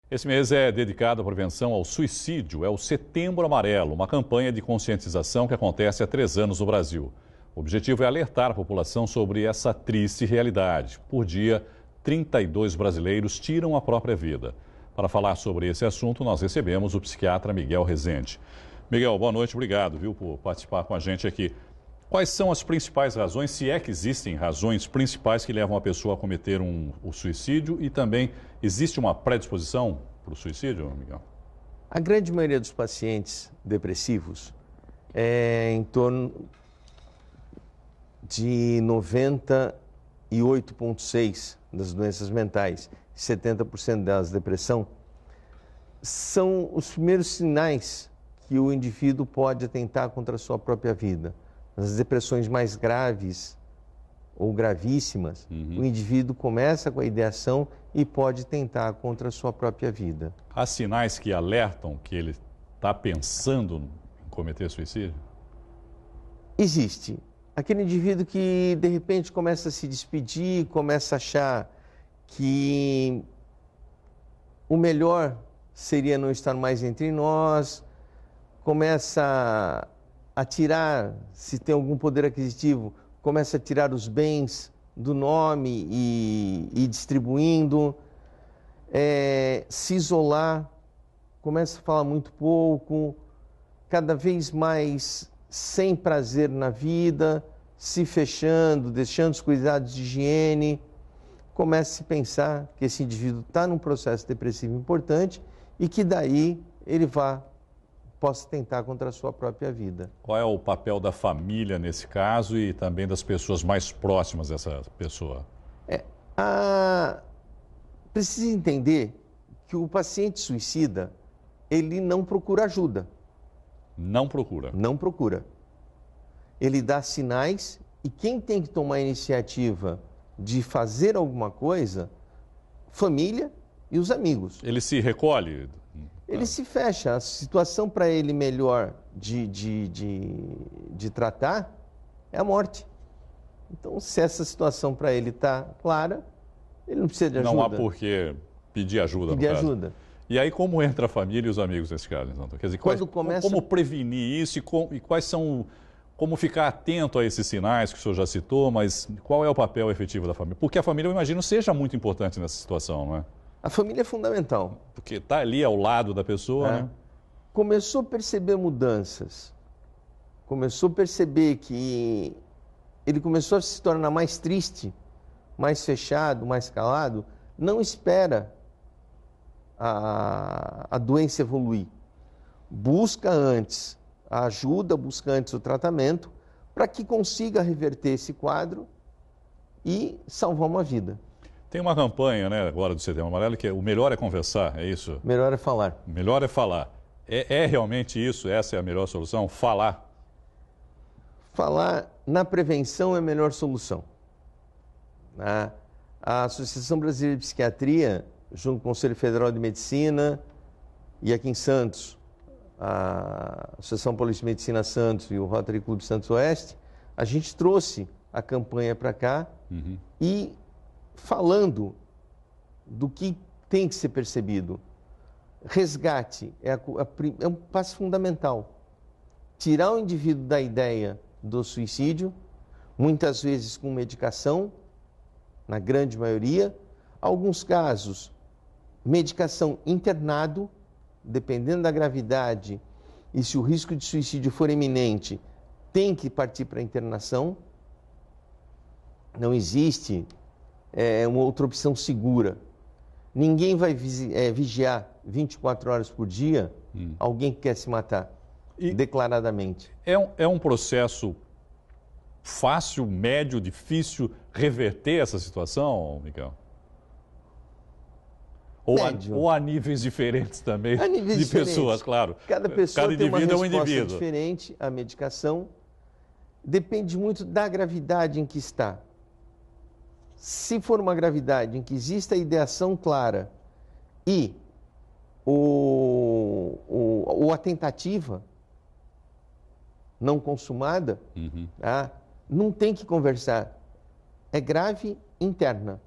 Esse mês é dedicado à prevenção ao suicídio, é o Setembro Amarelo, uma campanha de conscientização que acontece há 3 anos no Brasil. O objetivo é alertar a população sobre essa triste realidade. Por dia, 32 brasileiros tiram a própria vida. Para falar sobre esse assunto, nós recebemos o psiquiatra Miguel Rezende. Miguel, boa noite, obrigado, por participar com a gente aqui. Quais são as principais razões, se é que existem razões principais que levam a pessoa a cometer o suicídio e também existe uma predisposição para o suicídio, Miguel? A grande maioria dos pacientes depressivos é em torno de 98,6% das doenças mentais, 70% delas depressão, são os primeiros sinais que o indivíduo pode atentar contra a sua própria vida. Nas depressões mais graves ou gravíssimas, o indivíduo começa com a ideação e pode tentar contra a sua própria vida. Há sinais que alertam que ele está pensando em cometer suicídio? Existe. Aquele indivíduo que, de repente, começa a se despedir, começa a achar que o melhor seria não estar mais entre nós, começa a tirar, se tem algum poder aquisitivo, começa a tirar os bens do nome e distribuindo, se isolar, começa a falar muito pouco, cada vez mais sem prazer na vida, se fechando, deixando os cuidados de higiene, começa a se pensar que esse indivíduo está num processo depressivo importante e que daí ele possa tentar contra a sua própria vida. Qual é o papel da família nesse caso e também das pessoas mais próximas dessa pessoa? Precisa entender que o paciente suicida, ele não procura ajuda. Não procura? Não procura. Ele dá sinais e quem tem que tomar a iniciativa de fazer alguma coisa, família e os amigos. Ele se recolhe? Ele se fecha. A situação para ele melhor de tratar é a morte. Então, se essa situação para ele está clara, ele não precisa de ajuda. Não há por que pedir ajuda, pedir ajuda. E aí, como entra a família e os amigos nesse caso? Então? Quer dizer, como prevenir isso e quais são... Como ficar atento a esses sinais que o senhor já citou, mas qual é o papel efetivo da família? Porque a família, eu imagino, seja muito importante nessa situação, não é? A família é fundamental. Porque está ali ao lado da pessoa, né? Começou a perceber mudanças. Começou a perceber que ele começou a se tornar mais triste, mais fechado, mais calado. Não espera a doença evoluir. Busca antes a ajuda, busca antes o tratamento, para que consiga reverter esse quadro e salvar uma vida. Tem uma campanha, né, agora do Setembro Amarelo, que é o melhor é conversar, é isso? Melhor é falar. Melhor é falar. É realmente isso? Essa é a melhor solução? Falar? Falar na prevenção é a melhor solução. A Associação Brasileira de Psiquiatria, junto com o Conselho Federal de Medicina e aqui em Santos, a Associação Paulista de Medicina Santos e o Rotary Clube Santos Oeste, a gente trouxe a campanha para cá e falando do que tem que ser percebido. Resgate é um passo fundamental. Tirar o indivíduo da ideia do suicídio, muitas vezes com medicação, na grande maioria, alguns casos, medicação internado, dependendo da gravidade e se o risco de suicídio for iminente, tem que partir para a internação. Não existe uma outra opção segura. Ninguém vai vigiar 24 horas por dia alguém que quer se matar, declaradamente. É um processo fácil, médio, difícil reverter essa situação, Miguel? Ou há níveis diferentes também de pessoas, claro. Cada pessoa tem uma resposta indivíduo. diferente à medicação. Depende muito da gravidade em que está. Se for uma gravidade em que existe a ideação clara e a tentativa não consumada, não tem que conversar. É grave interna.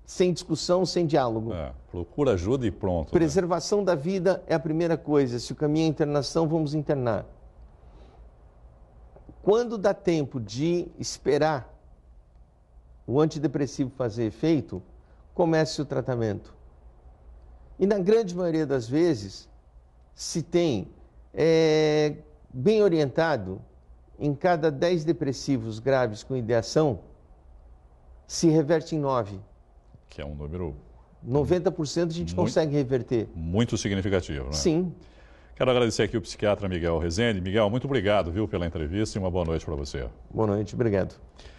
sem discussão, sem diálogo. Procura ajuda e pronto. Preservação da vida é a primeira coisa. Se o caminho é internação, vamos internar. Quando dá tempo de esperar o antidepressivo fazer efeito, comece o tratamento. E na grande maioria das vezes, se tem bem orientado, em cada 10 depressivos graves com ideação, se reverte em 9. Que é um número... 90% a gente consegue reverter. Muito significativo, né? Sim. Quero agradecer aqui o psiquiatra Miguel Rezende. Miguel, muito obrigado, viu, pela entrevista e uma boa noite para você. Boa noite, obrigado.